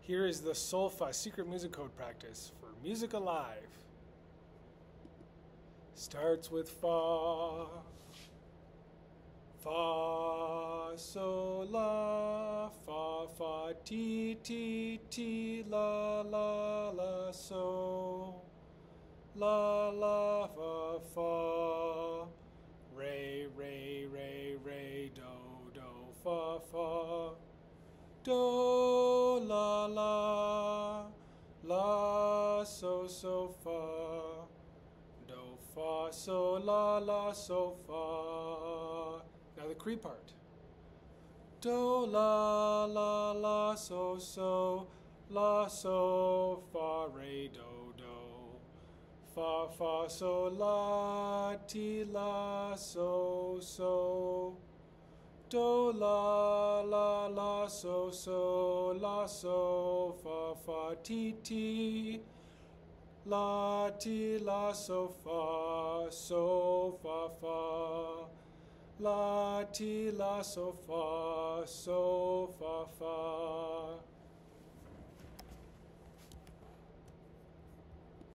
Here is the Solfa secret music code practice for Music Alive. Starts with fa, fa, sol, la, fa, ti, la, so, la, fa, re, do, fa, do, la, so, fa, do, fa, so, la, so, fa. Now the Cree part. Do, la, so, la, so, fa, re, do. Fa, so, la, so. Do, la, so, la, so, fa, ti, la, so, fa, la, so, fa, fa.